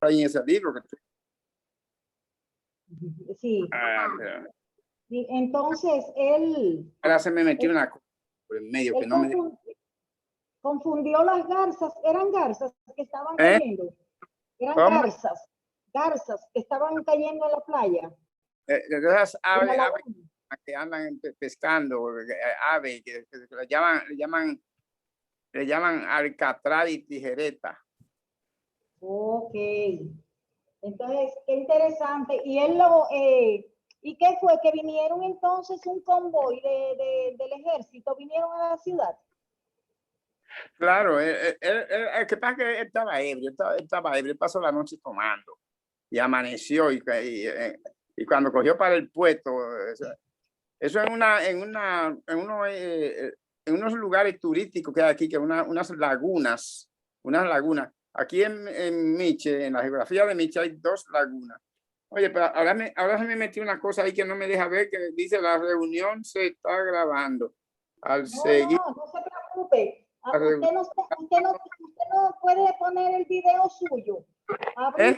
está ahí en ese libro. Sí. Pero Y entonces él... ahora se me metió una cosa por el medio que no me... Confundió las garzas. Eran garzas que estaban ¿Eh? cayendo. Eran ¿Cómo? garzas que estaban cayendo en la playa. Esas En la aves laguna. que andan pescando, aves que le llaman alcatraz y tijereta. Ok. Entonces, qué interesante. Y él ¿y qué fue? Que vinieron entonces un convoy del ejército, vinieron a la ciudad. Claro, el que pasa es que él estaba ebrio, él pasó la noche tomando y amaneció y cuando cogió para el puerto, eso en unos lugares turísticos que hay aquí, que unas lagunas. Aquí en Miche, en la geografía de Miche hay 2 lagunas. Oye, pero ahora se me metió una cosa ahí que no me deja ver, que dice la reunión se está grabando. Al seguir No se preocupe. la reunión. Usted no puede poner el video suyo. ¿Eh?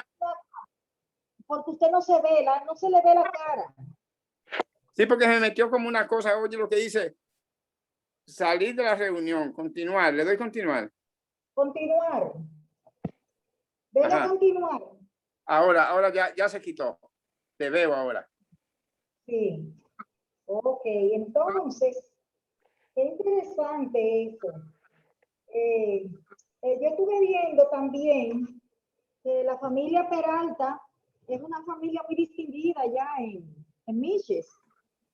Porque usted no se ve, no se le ve la cara. Sí, porque se metió como una cosa, oye lo que dice, salir de la reunión, continuar, le doy continuar. Continuar. Debe Ajá. continuar. Ahora ya se quitó. Te veo ahora. Sí. Ok, entonces, qué interesante eso. Yo estuve viendo también que la familia Peralta es una familia muy distinguida ya en Miches,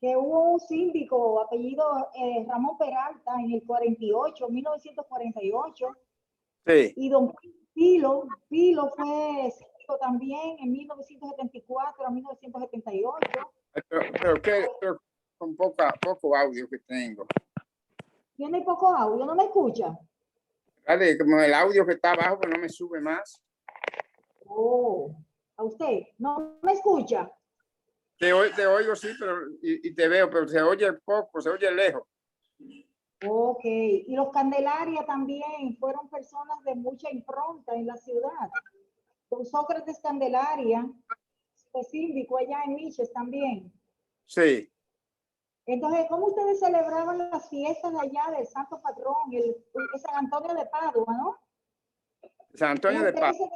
que hubo un síndico apellido Ramón Peralta en el 1948, Sí. y don Pilo fue síndico también en 1974 a 1978. Pero con poco audio que tengo. Tiene poco audio, ¿no me escucha? Vale, como el audio que está abajo, pues no me sube más. Oh, ¿a usted no me escucha? Te oigo sí, pero y te veo, pero se oye poco, se oye lejos. Ok, y los Candelaria también fueron personas de mucha impronta en la ciudad. Don Sócrates Candelaria fue síndico allá en Miches también. Sí. Entonces, ¿cómo ustedes celebraban las fiestas allá del Santo Patrón, el San Antonio de Padua, no? San Antonio de Padua.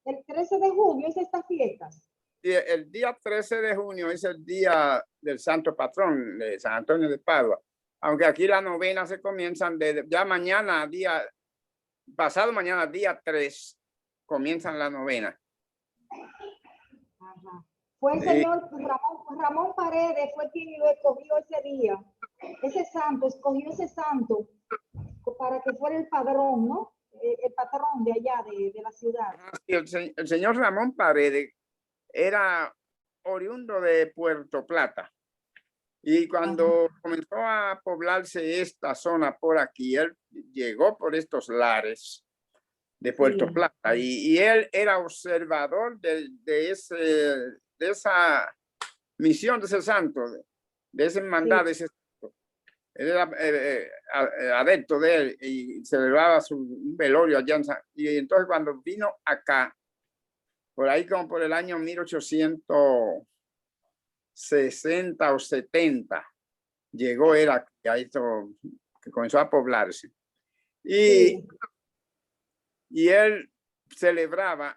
El 13 de junio es estas fiestas. Y el día 13 de junio es el día del Santo Patrón de San Antonio de Padua. Aunque aquí las novenas se comienzan ya mañana, pasado mañana, día 3, comienzan la novena. Ajá. Fue el señor Ramón Paredes, fue quien lo escogió ese día. Escogió ese santo para que fuera el padrón, ¿no? El patrón de allá, de la ciudad. El señor Ramón Paredes era oriundo de Puerto Plata. Y cuando comenzó a poblarse esta zona por aquí, él llegó por estos lares de Puerto Plata y él era observador de esa misión, de ese santo, de esa hermandad, de ese santo. Él era adepto de él y celebraba un velorio allá y entonces cuando vino acá, por ahí como por el año 1860 o 70, llegó él aquí, a esto, que comenzó a poblarse. Y él celebraba,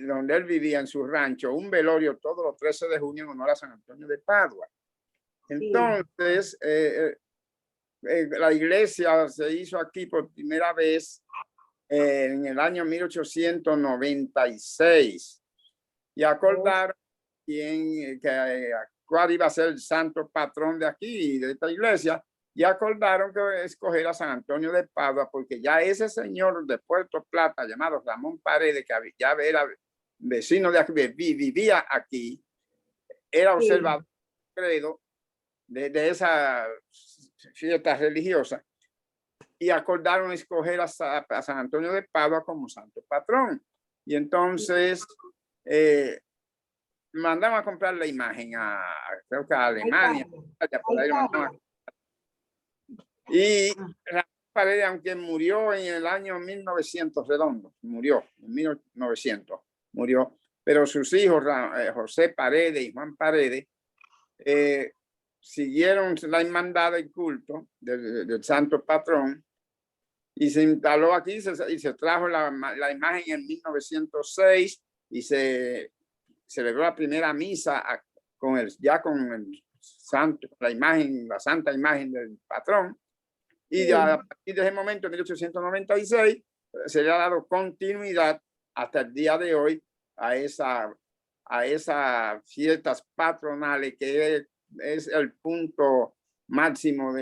donde él vivía en su rancho, un velorio todos los 13 de junio en honor a San Antonio de Padua. Entonces, la iglesia se hizo aquí por primera vez en el año 1896 y acordaron cuál iba a ser el santo patrón de aquí, de esta iglesia, y acordaron que escoger a San Antonio de Padua, porque ya ese señor de Puerto Plata, llamado Ramón Paredes, que ya era vecino de aquí, vivía aquí, era observador credo de esa fiesta religiosa, y acordaron escoger a San Antonio de Padua como santo patrón. Y entonces mandaron a comprar la imagen creo que a Alemania. Y Paredes, aunque murió en el año 1900 redondo, murió en 1900, murió, pero sus hijos, José Paredes y Juan Paredes, siguieron la hermandad del culto del santo patrón y se instaló aquí y se trajo la imagen en 1906 y se celebró la primera misa con el santo, la santa imagen del patrón. Y Sí. a partir de ese momento, en 1896, se le ha dado continuidad hasta el día de hoy a esas fiestas patronales, que es el punto máximo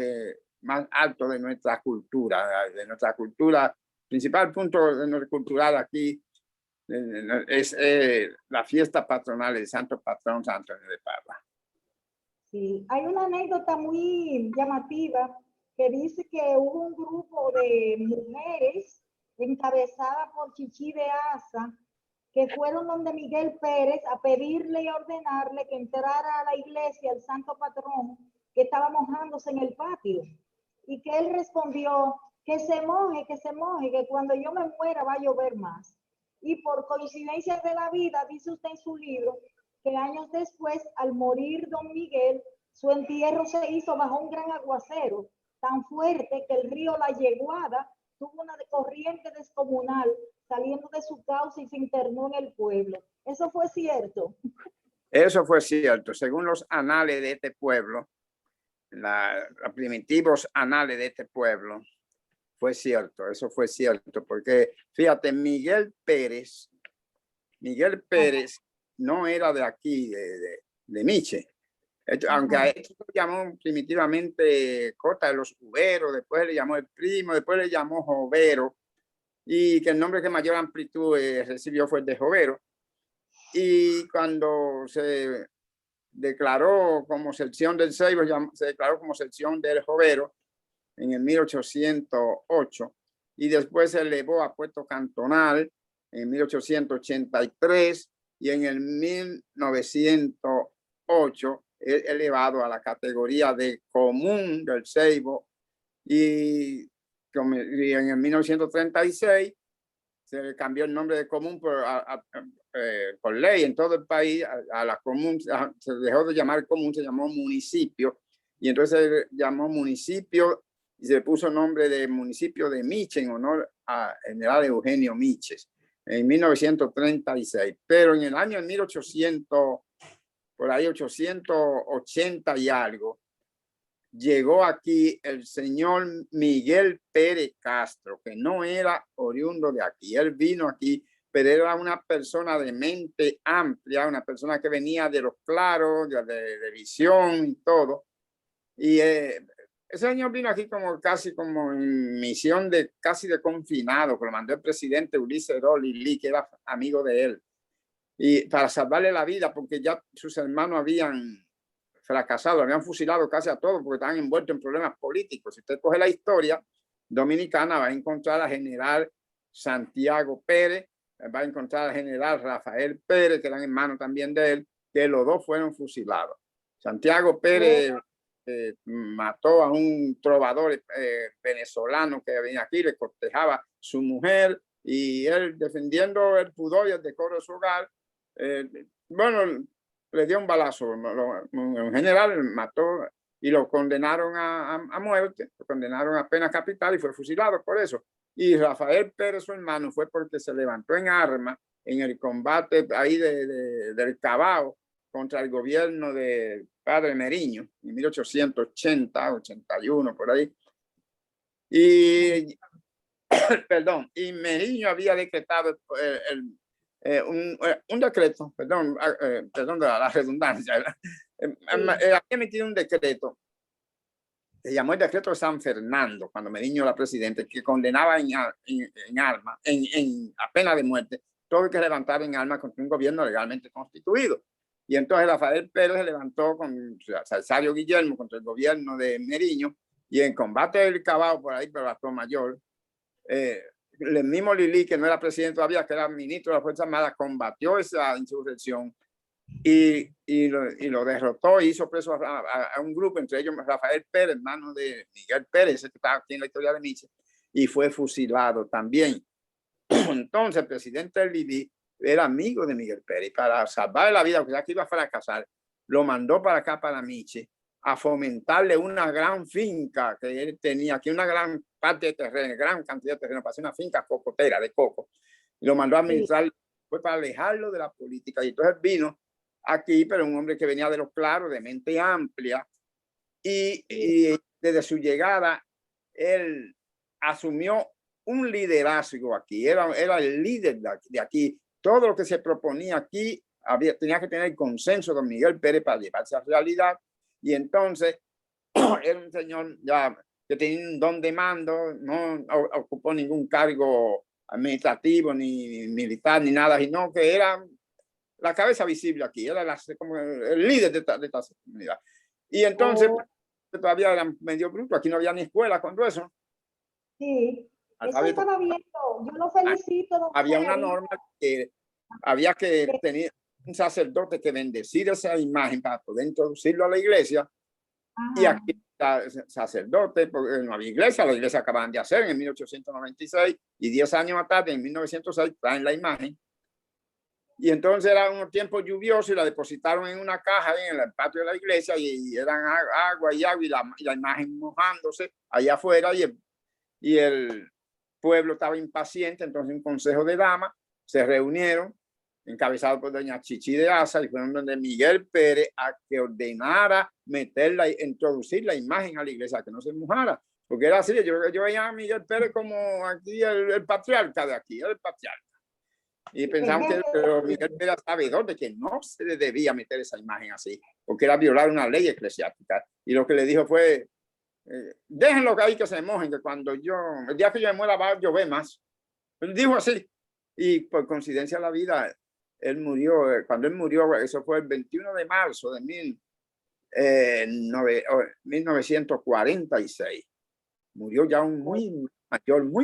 más alto de nuestra cultura, principal punto de nuestra cultural aquí es la fiesta patronal del santo patrón Santo Antonio de Padua. Sí, hay una anécdota muy llamativa que dice que hubo un grupo de mujeres encabezada por Chichi de Asa que fueron donde Miguel Pérez a pedirle y ordenarle que entrara a la iglesia el santo patrón que estaba mojándose en el patio y que él respondió que se moje, que cuando yo me muera va a llover más. Y por coincidencia de la vida, dice usted en su libro, que años después, al morir don Miguel, su entierro se hizo bajo un gran aguacero tan fuerte que el río La Yeguada tuvo una corriente descomunal saliendo de su cauce y se internó en el pueblo. ¿Eso fue cierto? Eso fue cierto. Según los anales de este pueblo, los primitivos anales de este pueblo, fue cierto, eso fue cierto, porque fíjate, Miguel Pérez no era de aquí, de Miche. Aunque a esto se llamó primitivamente Cota de los Juberos, después le llamó el primo, después le llamó Jovero, y que el nombre que mayor amplitud recibió fue el de Jovero. Y cuando se declaró como sección del Ceibo, se declaró como sección del Jovero en el 1808, y después se elevó a puesto cantonal en 1883, y en el 1908 es elevado a la categoría de común del Ceibo, y en el 1936 se le cambió el nombre de común por ley en todo el país a la común. Se dejó de llamar común, se llamó municipio, y entonces se llamó municipio y se puso nombre de municipio de Miche en honor a general Eugenio Miches en 1936. Pero en el año 1800, por ahí 880 y algo, llegó aquí el señor Miguel Pérez Castro, que no era oriundo de aquí. Él vino aquí, pero era una persona de mente amplia, una persona que venía de los claros, de visión y todo. Y ese señor vino aquí casi como en misión casi de confinado, que lo mandó el presidente Ulises Lili, que era amigo de él, y para salvarle la vida, porque ya sus hermanos habían fracasado, habían fusilado casi a todos porque estaban envueltos en problemas políticos. Si usted coge la historia dominicana, va a encontrar al general Santiago Pérez, va a encontrar al general Rafael Pérez, que eran hermanos también de él, que los dos fueron fusilados. Santiago Pérez mató a un trovador venezolano que venía aquí, le cortejaba su mujer, y él, defendiendo el pudor y el decoro de su hogar, bueno, le dio un balazo. En general, mató y lo condenaron a muerte, lo condenaron a pena capital y fue fusilado por eso. Y Rafael Pérez, su hermano, fue porque se levantó en armas en el combate ahí del Cabao contra el gobierno de Padre Meriño en 1880, 81, por ahí. Y, perdón, y Meriño había decretado un decreto, perdón de la redundancia, había emitido un decreto, se llamó el decreto de San Fernando, cuando Meriño era presidente, que condenaba en armas, a pena de muerte, todo el que levantara en armas contra un gobierno legalmente constituido. Y entonces Rafael Pérez se levantó con Cesáreo Guillermo contra el gobierno de Meriño, y en combate del Cabao, por ahí, pero Astor Mayor, el mismo Lili, que no era presidente todavía, que era ministro de las Fuerzas Armadas, combatió esa insurrección y lo derrotó, y hizo preso a un grupo, entre ellos Rafael Pérez, hermano de Miguel Pérez, que está aquí en la historia de Miche, y fue fusilado también. Entonces el presidente Lili era amigo de Miguel Pérez, para salvarle la vida, porque ya que iba a fracasar, lo mandó para acá, para Miche, a fomentarle una gran finca que él tenía aquí, una gran parte de terreno, gran cantidad de terreno, para hacer una finca cocotera de coco. Lo mandó a administrar, sí. Fue para alejarlo de la política. Y entonces vino aquí, pero un hombre que venía de los claros, de mente amplia, y desde su llegada, él asumió un liderazgo aquí, era el líder de aquí. Todo lo que se proponía aquí tenía que tener el consenso de Miguel Pérez para llevarse a realidad. Y entonces era un señor ya que tenía un don de mando, no ocupó ningún cargo administrativo, ni militar, ni nada, sino que era la cabeza visible aquí, era como el líder de esta comunidad. Y entonces todavía era medio bruto, aquí no había ni escuela cuando eso. Sí, eso estaba viendo, yo lo felicito. Había una norma que había que tener un sacerdote que bendecir esa imagen para poder introducirlo a la iglesia. Ajá. Y aquí está el sacerdote, porque no había iglesia, la iglesia acaban de hacer en 1896 y 10 años más tarde, en 1906, traen la imagen. Y entonces era un tiempo lluvioso y la depositaron en una caja en el patio de la iglesia y eran agua y la imagen mojándose allá afuera y el pueblo estaba impaciente. Entonces un consejo de damas se reunieron, encabezado por doña Chichi de Asa, y fueron donde Miguel Pérez a que ordenara introducir la imagen a la iglesia, que no se mojara, porque era así. Yo veía a Miguel Pérez como aquí el patriarca de aquí, el patriarca. Y pensaban que Miguel Pérez era sabedor de que no se debía meter esa imagen así, porque era violar una ley eclesiástica. Y lo que le dijo fue, déjenlo que ahí que se mojen, que cuando el día que yo me muera va a llover más. Él dijo así. Y por coincidencia de la vida, él murió, cuando él murió, eso fue el 21 de marzo de 1946. Murió ya un muy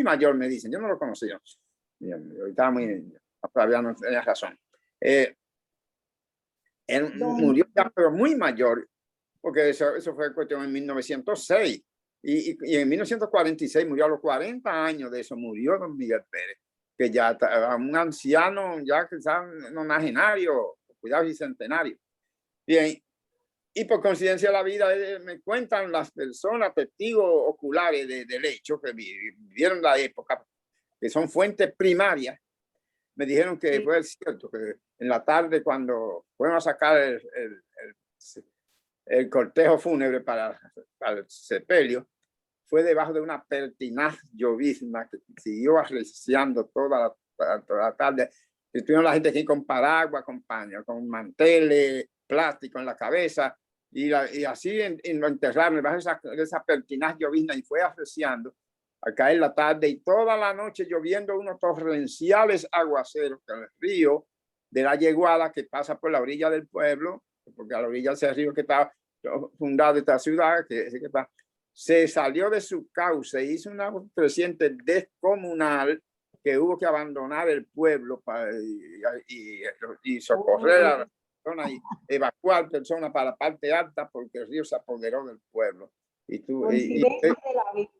mayor, me dicen. Yo no lo conocía. Estaba todavía no tenía razón. Él murió ya, pero muy mayor, porque eso fue cuestión en 1906. Y en 1946 murió a los 40 años de eso, murió don Miguel Pérez, que ya estaba un anciano, ya quizás nonagenario, cuidado, y centenario. Bien, y por coincidencia de la vida, me cuentan las personas, testigos oculares del hecho, que vivieron la época, que son fuentes primarias, me dijeron que fue cierto, que en la tarde cuando fueron a sacar el cortejo fúnebre para el sepelio, fue debajo de una pertinaz llovizna que siguió arreciando toda la tarde. Estuvieron la gente aquí con paraguas, con manteles, plástico en la cabeza, y así lo enterraron debajo de esa pertinaz llovizna, y fue arreciando a caer la tarde y toda la noche lloviendo unos torrenciales aguaceros que el río de la Yeguada, que pasa por la orilla del pueblo, porque a la orilla ese río que está fundado esta ciudad, se salió de su cauce, hizo una creciente descomunal que hubo que abandonar el pueblo y socorrer a las personas y evacuar personas para la parte alta, porque el río se apoderó del pueblo. Y tú, de la vida,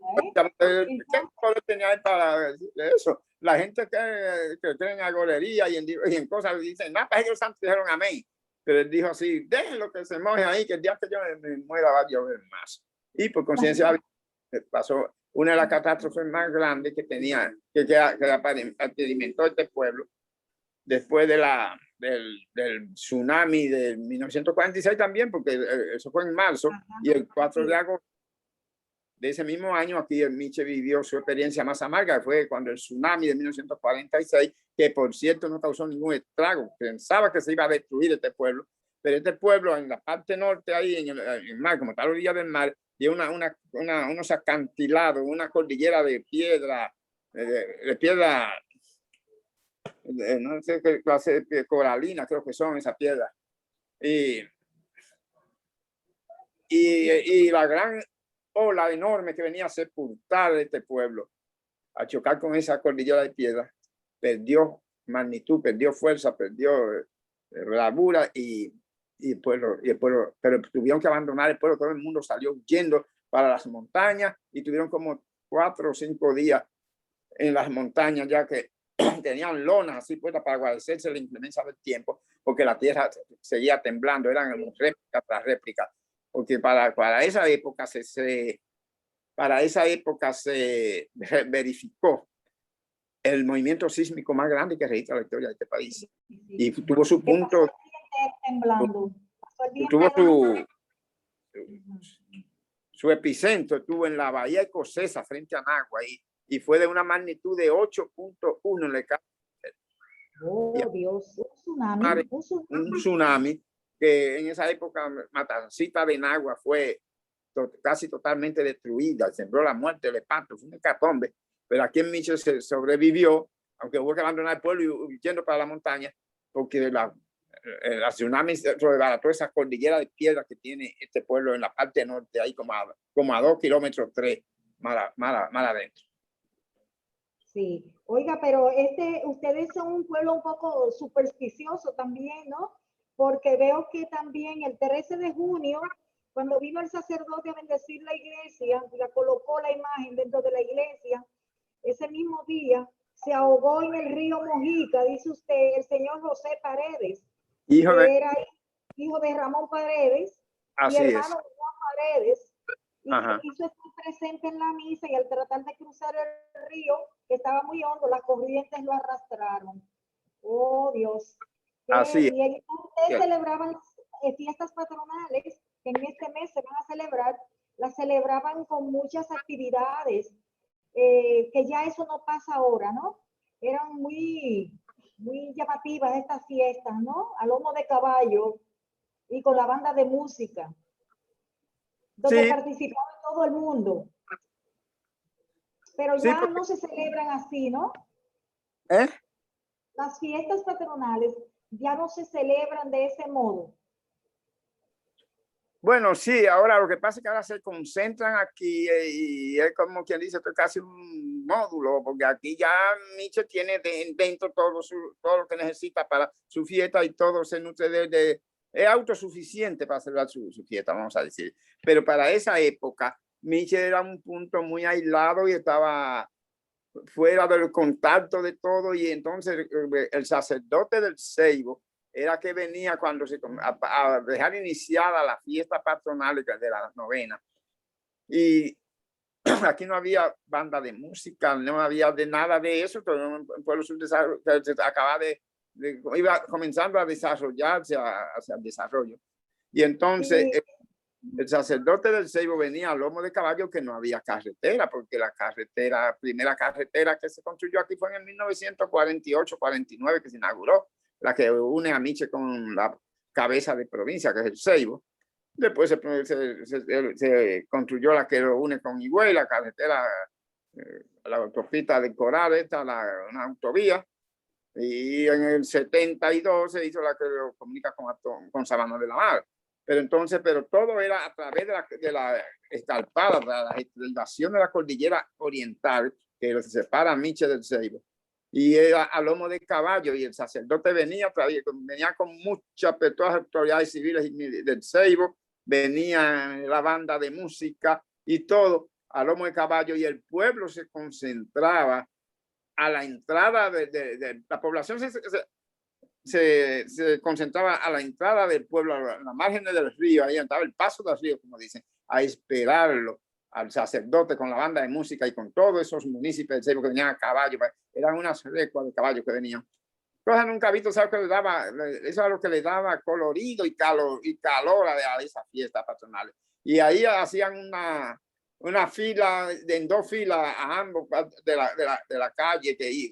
¿qué poder tenía para decirle eso? La gente que cree en agorería y en cosas dicen, nada, para ellos santos dijeron amén. Pero él dijo así, déjenlo que se moje ahí, que el día que yo me muera va a llover más. Y por conciencia pasó una de las catástrofes más grandes que tenía, que experimentó este pueblo después del tsunami de 1946 también, porque eso fue en marzo. Y el 4 de agosto de ese mismo año, aquí en Miche vivió su experiencia más amarga, fue cuando el tsunami de 1946, que por cierto no causó ningún estrago, pensaba que se iba a destruir este pueblo, pero este pueblo en la parte norte, ahí en el mar, como está a la orilla del mar, y unos acantilados, una cordillera de piedra, no sé qué clase de coralina, creo que son esas piedras. Y la gran ola enorme que venía a sepultar este pueblo, a chocar con esa cordillera de piedra, perdió magnitud, perdió fuerza, perdió bravura y el pueblo, pero tuvieron que abandonar el pueblo. Todo el mundo salió huyendo para las montañas y tuvieron como 4 o 5 días en las montañas, ya que tenían lonas así puestas para guarecerse la inclemencia del tiempo, porque la tierra seguía temblando, eran réplica tras réplica, porque para esa época se verificó el movimiento sísmico más grande que registra la historia de este país. Y tuvo su punto, temblando. tuvo su epicentro, estuvo en la bahía escocesa frente a Nagua y fue de una magnitud de 8.1 en la escala. Oh, Dios, un tsunami que en esa época Matancita de Nagua fue casi totalmente destruida, sembró la muerte, el espanto, fue un hecatombe, pero aquí en Michel se sobrevivió, aunque hubo que abandonar el pueblo y yendo para la montaña, porque la tsunami desbarató esa cordillera de piedras que tiene este pueblo en la parte norte, ahí como a 2 kilómetros 3 más adentro. Sí, oiga, pero ustedes son un pueblo un poco supersticioso también, ¿no? Porque veo que también el 13 de junio, cuando vino el sacerdote a bendecir la iglesia, la colocó la imagen dentro de la iglesia, ese mismo día se ahogó en el río Mojica, dice usted, el señor José Paredes, que era hijo de Ramón Paredes y hermano de Juan Paredes. Y se quiso estar presente en la misa y al tratar de cruzar el río, que estaba muy hondo, las corrientes lo arrastraron. Oh, Dios. Así bien. Ustedes celebraban fiestas patronales, que en este mes se van a celebrar, las celebraban con muchas actividades, que ya eso no pasa ahora, ¿no? Eran muy llamativas estas fiestas, ¿no? A lomo de caballo y con la banda de música, donde participaba todo el mundo. Pero ya no se celebran así, ¿no? Las fiestas patronales ya no se celebran de ese modo. Bueno, sí, ahora lo que pasa es que ahora se concentran aquí y es como quien dice, esto es casi un módulo, porque aquí ya Michel tiene dentro todo lo que necesita para su fiesta y todo se nutre es autosuficiente para celebrar su fiesta, vamos a decir. Pero para esa época, Michel era un punto muy aislado y estaba fuera del contacto de todo, y entonces el sacerdote del Ceibo era que venía cuando a dejar iniciada la fiesta patronal de la novena. Y aquí no había banda de música, no había de nada de eso, todo un pueblo acababa iba comenzando a desarrollarse hacia el desarrollo. Y entonces el sacerdote del Ceibo venía a lomo de caballo, que no había carretera, porque la primera carretera que se construyó aquí fue en el 1948-49 que se inauguró, la que une a Michel con la cabeza de provincia, que es el Ceibo. Después se construyó la que lo une con Higüey, la carretera, la autopista de Coral, una autovía. Y en el 72 se hizo la que lo comunica con Sabana de la Mar. Pero todo era a través de la escarpada, de la elevación de la cordillera oriental, que se separa a Michel del Ceibo. Y era a lomo de caballo, y el sacerdote venía con muchas, todas las autoridades civiles del Ceibo, venía la banda de música y todo a lomo de caballo, y el pueblo se concentraba a la entrada de la población, se concentraba a la entrada del pueblo, a la margen del río, ahí estaba el paso del río, como dicen, a esperarlo al sacerdote con la banda de música y con todos esos municipios del Ceibo que venían a caballo, eran unas recuas de caballos que venían. Cosa nunca visto, ¿sabes? Que le daba, eso era lo que le daba colorido y calor a esas fiestas patronales. Y ahí hacían una fila, en 2 filas a ambos de la calle que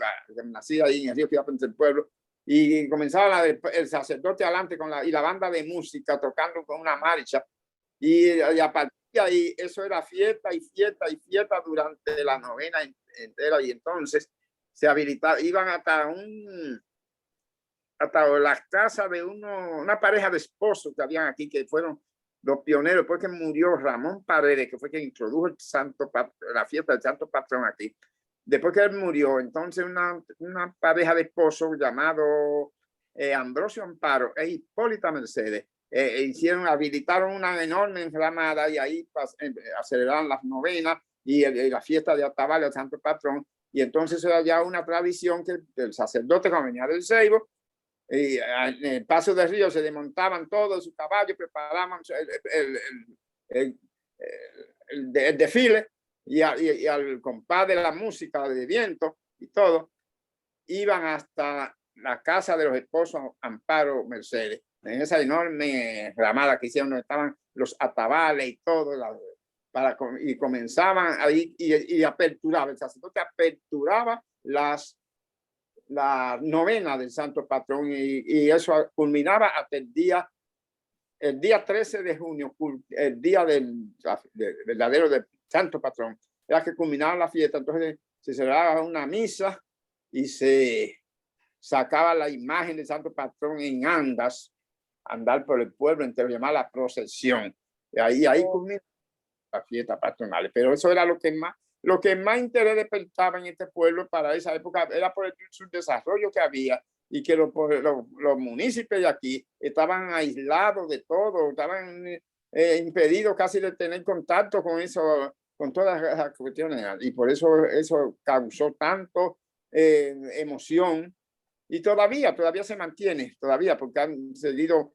nacía ahí en el río que iba frente al pueblo, y comenzaba el sacerdote adelante y la banda de música tocando con una marcha, y a partir de ahí eso era fiesta y fiesta y fiesta durante la novena entera. Y entonces se habilitaba, iban hasta las casas de una pareja de esposos que habían aquí, que fueron los pioneros, después que murió Ramón Paredes, que fue quien introdujo la fiesta del Santo Patrón aquí. Después que él murió, entonces una pareja de esposos llamado Ambrosio Amparo e Hipólita Mercedes habilitaron una enorme enramada, y ahí aceleraron las novenas y la fiesta de Atabal, el Santo Patrón, Y entonces era ya una tradición que el sacerdote, cuando venía del Ceibo, y en el paso del río se desmontaban todos sus caballos, preparaban el, el desfile y al compás de la música de viento y todo, iban hasta la casa de los esposos Amparo Mercedes, en esa enorme ramada que hicieron, donde estaban los atabales y todo, y comenzaban ahí y aperturaba, el sacerdote aperturaba la novena del santo patrón y eso culminaba hasta el día 13 de junio, el día del verdadero del santo patrón, era que culminaba la fiesta. Entonces se celebraba una misa y se sacaba la imagen del santo patrón en andas, andar por el pueblo entero, llamar la procesión. Y ahí culminaba la fiesta patronal. Pero eso era lo que más interés despertaba en este pueblo para esa época, era por el subdesarrollo que había y que los municipios de aquí estaban aislados de todo, estaban impedidos casi de tener contacto con eso, con todas las cuestiones. Y por eso causó tanto emoción y todavía se mantiene, porque han seguido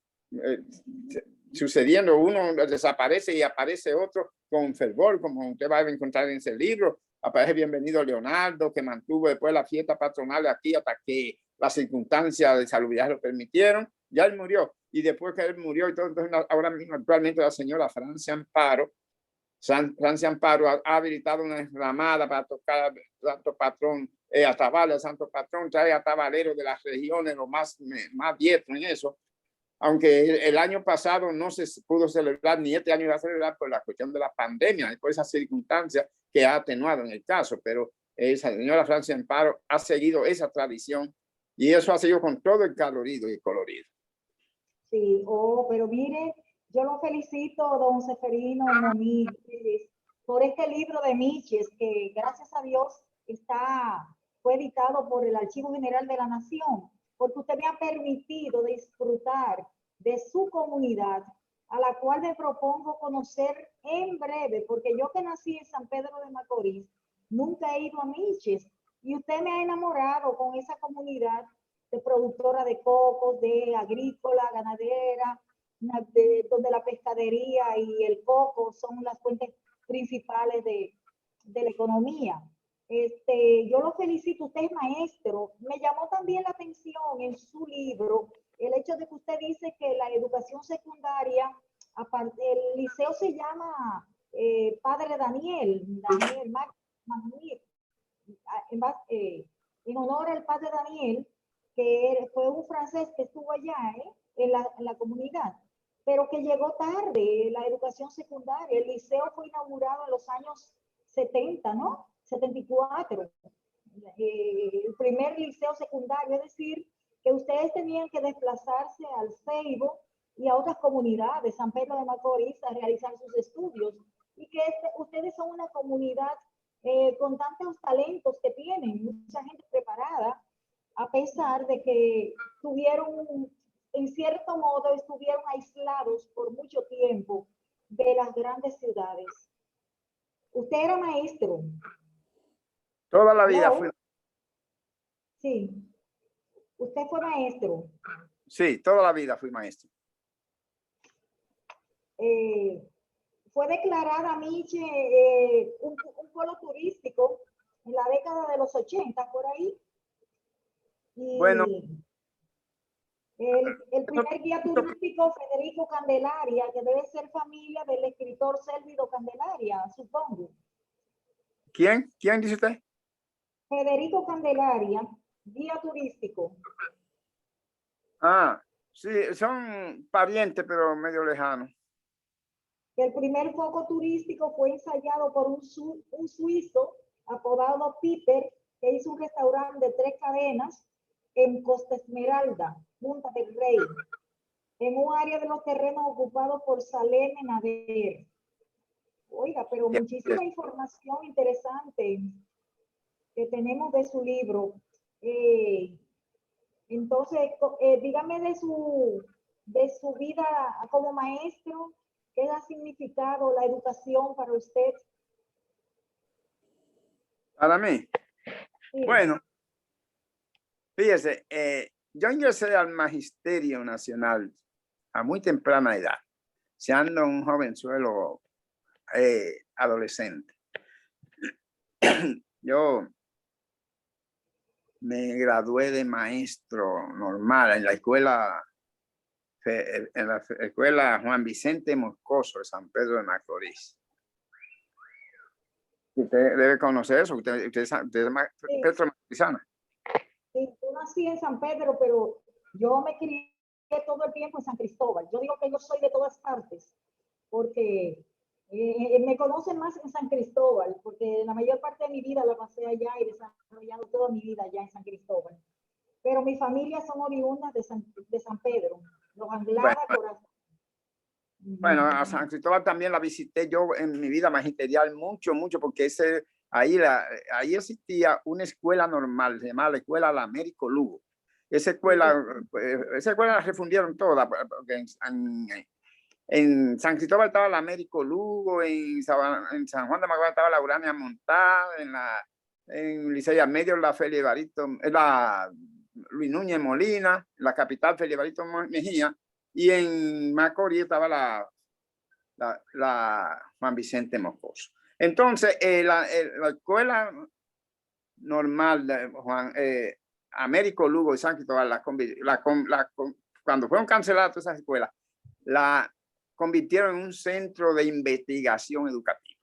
sucediendo, uno desaparece y aparece otro con fervor, como usted va a encontrar en ese libro. Aparece Bienvenido Leonardo, que mantuvo después la fiesta patronal aquí hasta que las circunstancias de salubridad lo permitieron. Ya él murió, y después que él murió, entonces ahora mismo actualmente la señora Francia Amparo ha habilitado una ramada para tocar al santo patrón, atabal al santo patrón, trae atabaleros de las regiones, los más diestros en eso. Aunque el año pasado no se pudo celebrar, ni este año va a celebrar por la cuestión de la pandemia, y por esas circunstancias que ha atenuado en el caso, pero esa señora Francia Amparo ha seguido esa tradición y eso ha seguido con todo el colorido y colorido. Sí, pero mire, yo lo felicito, don Seferino Moniz, por este libro de Miches, que gracias a Dios fue editado por el Archivo General de la Nación, porque usted me ha permitido disfrutar de su comunidad, a la cual me propongo conocer en breve, porque yo que nací en San Pedro de Macorís, nunca he ido a Miches, y usted me ha enamorado con esa comunidad de productora de cocos, de agrícola, ganadera, donde la pescadería y el coco son las fuentes principales de la economía. Yo lo felicito, usted es maestro. Me llamó también la atención en su libro el hecho de que usted dice que la educación secundaria, el liceo se llama Padre Daniel Magnier, en honor al Padre Daniel, que fue un francés que estuvo allá en la comunidad, pero que llegó tarde la educación secundaria. El liceo fue inaugurado en los años 70, ¿no? 74. El primer liceo secundario, es decir, que ustedes tenían que desplazarse al Ceibo y a otras comunidades, San Pedro de Macorís, a realizar sus estudios, y que ustedes son una comunidad con tantos talentos que tienen, mucha gente preparada, a pesar de que en cierto modo, estuvieron aislados por mucho tiempo de las grandes ciudades. Usted era maestro. Toda la vida fui. Sí. Usted fue maestro. Sí, toda la vida fui maestro. Fue declarada Miche un polo turístico en la década de los 80, por ahí. Y bueno, el primer guía turístico, Federico Candelaria, que debe ser familia del escritor Célvido Candelaria, supongo. ¿Quién dice usted? Federico Candelaria, guía turístico. Ah, sí, son parientes, pero medio lejanos. El primer foco turístico fue ensayado por un suizo apodado Peter, que hizo un restaurante de 3 cadenas en Costa Esmeralda, Punta del Rey, en un área de los terrenos ocupados por Salem Nader. Oiga, pero muchísima información interesante que tenemos de su libro. Entonces, dígame de su vida como maestro, ¿qué ha significado la educación para usted? Para mí, Sí, Bueno, fíjese, yo ingresé al Magisterio Nacional a muy temprana edad, siendo un jovenzuelo adolescente. Yo me gradué de maestro normal en la escuela Juan Vicente Moscoso de San Pedro de Macorís. Usted debe conocer eso, usted es sí, Petro Macorizana. sí. Yo nací en San Pedro, pero yo me crié todo el tiempo en San Cristóbal. Yo digo que yo soy de todas partes, porque me conocen más en San Cristóbal, porque la mayor parte de mi vida la pasé allá y desarrollando toda mi vida allá en San Cristóbal. Pero mi familia son oriundas de San Pedro, Los Bueno, Anglada, Corazón. bueno, a San Cristóbal también la visité yo en mi vida magisterial mucho, porque ahí existía una escuela normal, se llamaba la Escuela La Américo Lugo. Esa escuela la refundieron toda, porque en San Cristóbal estaba la Américo Lugo, en San Juan de Maguán estaba la Urania Montada, en Licea Medio la Félix Evaristo, la Luis Núñez Molina, la capital Félix Evaristo Mejía, y en Macorís estaba la Juan Vicente Moscoso. Entonces, la escuela normal de Américo Lugo y San Cristóbal, cuando fueron canceladas esas escuelas, la convirtieron en un centro de investigación educativa.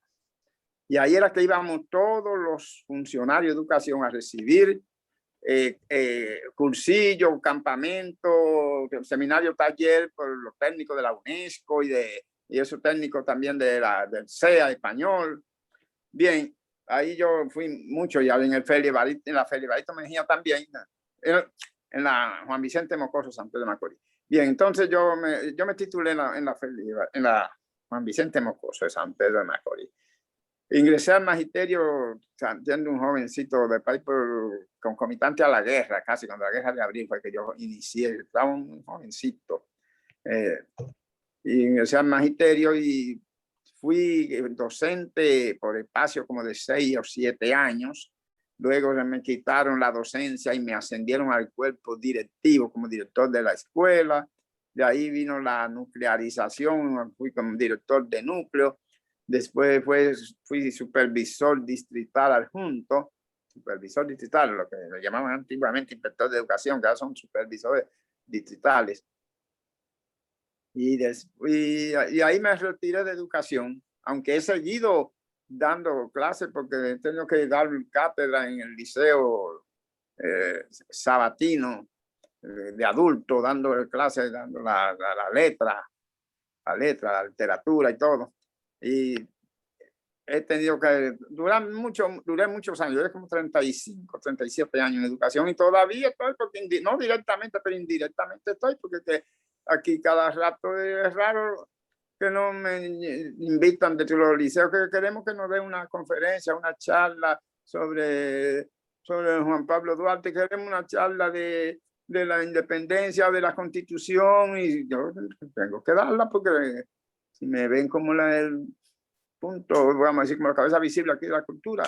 Y ahí era que íbamos todos los funcionarios de educación a recibir cursillo, campamento, seminario, taller por los técnicos de la UNESCO y esos técnicos también del CEA español. Bien, ahí yo fui mucho ya en la Félix Evaristo Mejía también, en la Juan Vicente Moscoso, San Pedro de Macorís. Bien, entonces yo me titulé en la Juan Vicente Moscoso de San Pedro de Macorís. Ingresé al magisterio siendo un jovencito de país concomitante a la guerra, casi cuando la guerra de abril fue que yo inicié, estaba un jovencito. Y ingresé al magisterio y fui docente por espacio como de 6 o 7 años. Luego me quitaron la docencia y me ascendieron al cuerpo directivo como director de la escuela. De ahí vino la nuclearización, fui como director de núcleo. Después fui supervisor distrital adjunto, supervisor distrital, lo que le llamaban antiguamente inspector de educación, que ahora son supervisores distritales. Y ahí me retiré de educación, aunque he seguido dando clases porque he tenido que dar cátedra en el liceo sabatino de adulto, dando clases, dando la letra, la literatura y todo. Y he tenido que duré muchos años, duré como 35, 37 años en educación y todavía estoy, porque no directamente, pero indirectamente estoy, porque aquí cada rato es raro que no me invitan de los liceos, que queremos que nos den una conferencia, una charla sobre Juan Pablo Duarte, queremos una charla de la independencia, de la constitución, y yo tengo que darla porque si me ven como el punto, vamos a decir, como la cabeza visible aquí de la cultura,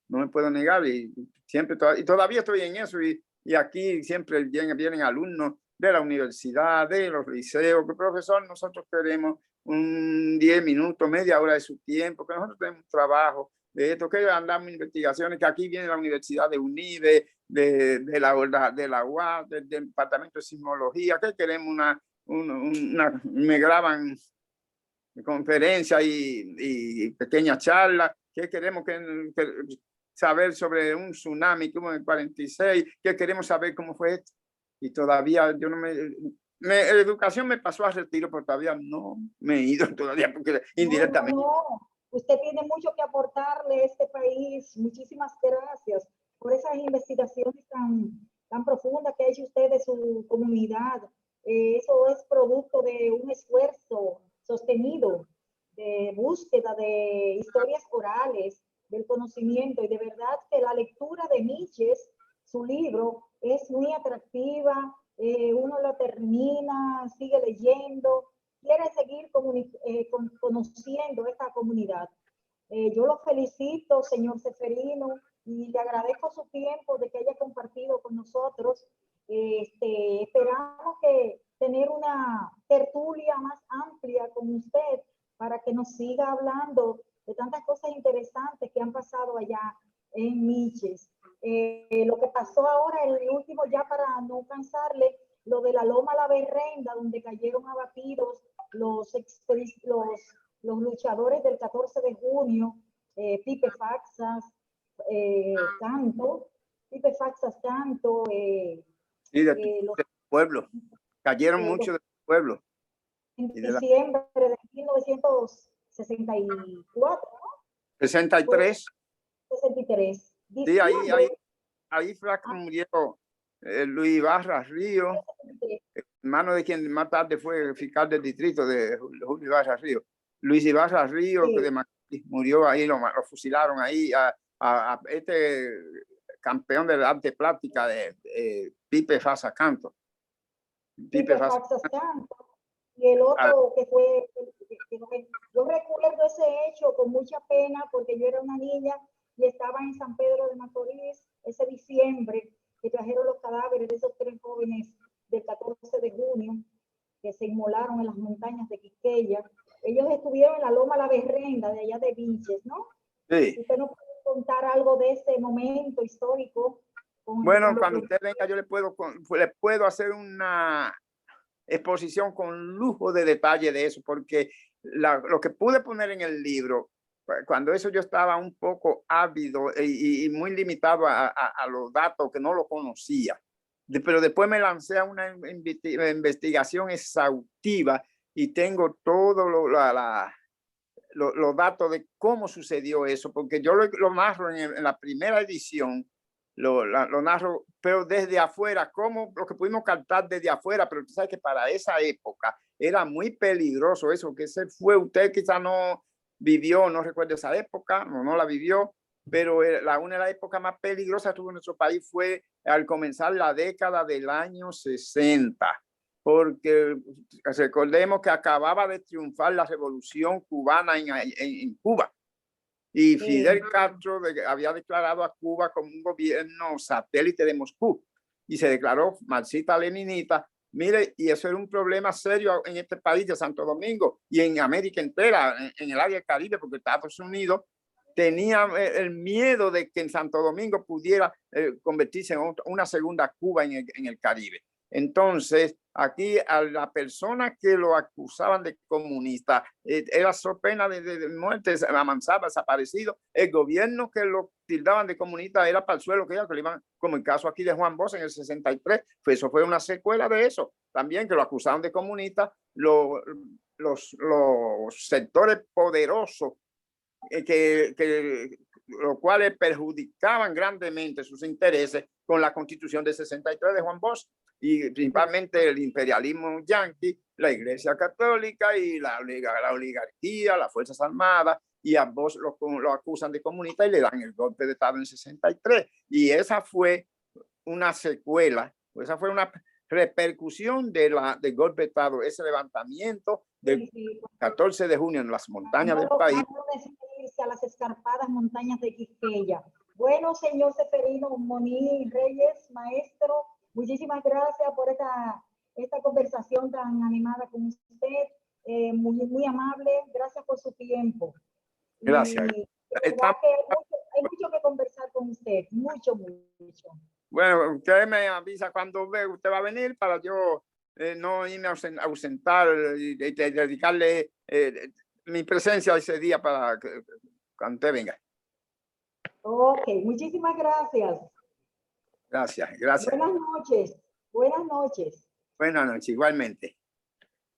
no me puedo negar y siempre, y todavía estoy en eso y aquí siempre vienen alumnos de la universidad, de los liceos, que profesor, nosotros queremos 10 minutos, media hora de su tiempo, que nosotros tenemos trabajo de esto, que andamos investigaciones, que aquí viene la Universidad de UNIBE, de la UAS, del Departamento de Sismología, que queremos me graban conferencias y pequeñas charlas, que queremos saber sobre un tsunami que hubo en el 46, que queremos saber cómo fue esto. Y todavía yo no la educación me pasó a retiro, pero todavía no me he ido todavía, porque indirectamente. No. Usted tiene mucho que aportarle a este país. Muchísimas gracias por esas investigaciones tan profundas que ha hecho usted de su comunidad. Eso es producto de un esfuerzo sostenido de búsqueda de historias orales, del conocimiento, y de verdad que la lectura de Miches, su libro, es muy atractiva. Uno lo termina, sigue leyendo, quiere seguir conociendo esta comunidad. Yo lo felicito, señor Ceferino, y le agradezco su tiempo de que haya compartido con nosotros. Esperamos que tener una tertulia más amplia con usted para que nos siga hablando de tantas cosas interesantes que han pasado allá en Miches. Lo que pasó ahora, el último, ya para no cansarle, lo de la Loma La Berrenda, donde cayeron abatidos los luchadores del 14 de junio, Pipe Faxas, Pipe Faxas Canto, Sí, del pueblo. Cayeron muchos del pueblo. En diciembre de 1964, ¿no? 63. 63. Sí, ahí fue que murió Luis Ibarra Río, hermano de quien más tarde fue fiscal del distrito de Julio Ibarra Río. Luis Ibarra Río, que de Macorís, murió ahí, lo fusilaron ahí a este campeón del arte plástica de Pipe Faxas Canto. Pipe Faxas Canto. Y el otro que fue, yo recuerdo ese hecho con mucha pena porque yo era una niña y estaba en San Pedro de Macorís ese diciembre que trajeron los cadáveres de esos 3 jóvenes del 14 de junio que se inmolaron en las montañas de Quisqueya. Ellos estuvieron en la Loma La Berrenda de allá de Vinches, ¿no? Sí. ¿Usted nos puede contar algo de ese momento histórico? Bueno, cuando usted venga yo le puedo hacer una exposición con lujo de detalle de eso, porque lo que pude poner en el libro, cuando eso yo estaba un poco ávido y muy limitado a los datos que no lo conocía. Pero después me lancé a una investigación exhaustiva y tengo todos los datos de cómo sucedió eso, porque yo lo narro en la primera edición, lo narro, pero desde afuera, como lo que pudimos captar desde afuera, pero tú sabes que para esa época era muy peligroso eso, que se fue, usted quizá no vivió, no recuerda esa época, no la vivió, pero una de las épocas más peligrosas que tuvo nuestro país fue al comenzar la década del año 60, porque recordemos que acababa de triunfar la revolución cubana en Cuba. Y Fidel Castro había declarado a Cuba como un gobierno satélite de Moscú y se declaró marxista-leninista. Mire, y eso era un problema serio en este país de Santo Domingo y en América entera, en el área del Caribe, porque Estados Unidos tenía el miedo de que en Santo Domingo pudiera convertirse en una segunda Cuba en el Caribe. Entonces, aquí a la persona que lo acusaban de comunista era so pena de muerte, amansaba, desaparecido. El gobierno que lo tildaban de comunista era para el suelo, que le iban, como el caso aquí de Juan Bosch en el 63. Pues eso fue una secuela de eso. También que lo acusaban de comunista, los sectores poderosos los cuales perjudicaban grandemente sus intereses con la Constitución de 63 de Juan Bosch y principalmente el imperialismo yanqui, la Iglesia Católica y la oligarquía, las Fuerzas Armadas, y a Bosch lo acusan de comunista y le dan el golpe de Estado en 63. Y esa fue una secuela, esa fue una repercusión del golpe de Estado, ese levantamiento del 14 de junio en las montañas del país. A las escarpadas montañas de Quisqueya. Bueno, señor Seferino Moniz Reyes, maestro, muchísimas gracias por esta conversación tan animada con usted, muy amable, gracias por su tiempo. Gracias. Y de verdad que hay mucho que conversar con usted, mucho. Bueno, usted me avisa cuando usted va a venir para yo no irme a ausentar y dedicarle mi presencia ese día para que cuando usted venga. Ok, muchísimas gracias. Gracias. Buenas noches. Buenas noches, igualmente.